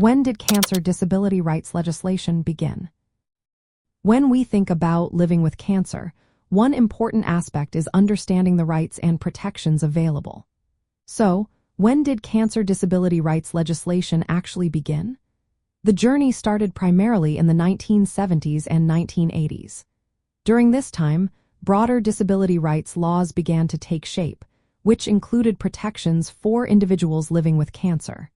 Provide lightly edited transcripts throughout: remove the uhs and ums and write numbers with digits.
When did cancer disability rights legislation begin? When we think about living with cancer, one important aspect is understanding the rights and protections available. So, when did cancer disability rights legislation actually begin? The journey started primarily in the 1970s and 1980s. During this time, broader disability rights laws began to take shape, which included protections for individuals living with cancer.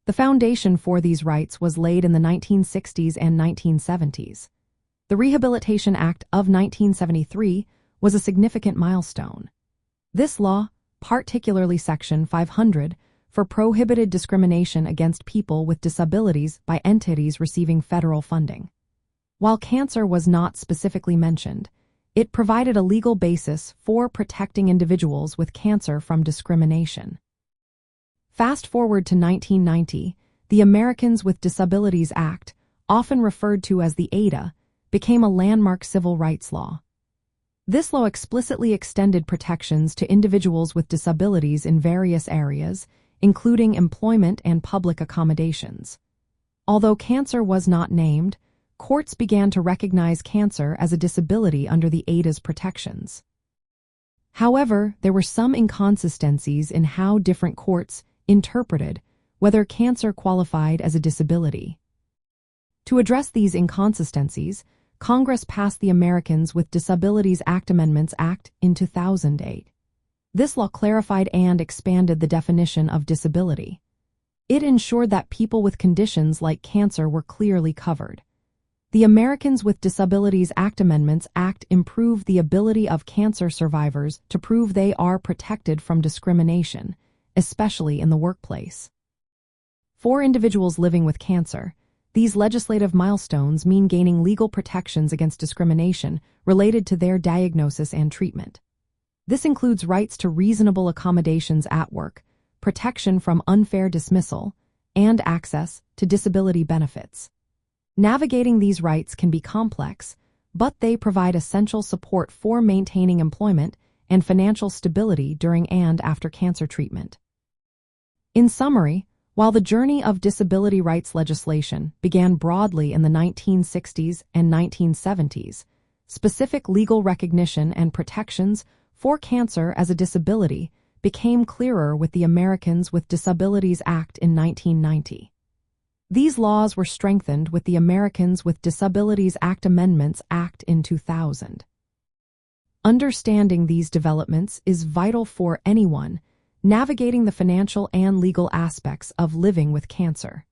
The foundation for these rights was laid in the 1960s and 1970s. The Rehabilitation Act of 1973 was a significant milestone. This law, particularly Section 500, prohibited discrimination against people with disabilities by entities receiving federal funding. While cancer was not specifically mentioned, it provided a legal basis for protecting individuals with cancer from discrimination. Fast forward to 1990, the Americans with Disabilities Act, often referred to as the ADA, became a landmark civil rights law. This law explicitly extended protections to individuals with disabilities in various areas, including employment and public accommodations. Although cancer was not named, courts began to recognize cancer as a disability under the ADA's protections. However, there were some inconsistencies in how different courts interpreted whether cancer qualified as a disability. To address these inconsistencies, Congress passed the Americans with Disabilities Act Amendments Act in 2008. This law clarified and expanded the definition of disability. It ensured that people with conditions like cancer were clearly covered. The Americans with Disabilities Act Amendments Act improved the ability of cancer survivors to prove they are protected from discrimination, especially in the workplace. For individuals living with cancer, these legislative milestones mean gaining legal protections against discrimination related to their diagnosis and treatment. This includes rights to reasonable accommodations at work, protection from unfair dismissal, and access to disability benefits. Navigating these rights can be complex, but they provide essential support for maintaining employment and financial stability during and after cancer treatment. In summary, while the journey of disability rights legislation began broadly in the 1960s and 1970s, specific legal recognition and protections for cancer as a disability became clearer with the Americans with Disabilities Act in 1990. These laws were strengthened with the Americans with Disabilities Act Amendments Act in 2000. Understanding these developments is vital for anyone navigating the financial and legal aspects of living with cancer.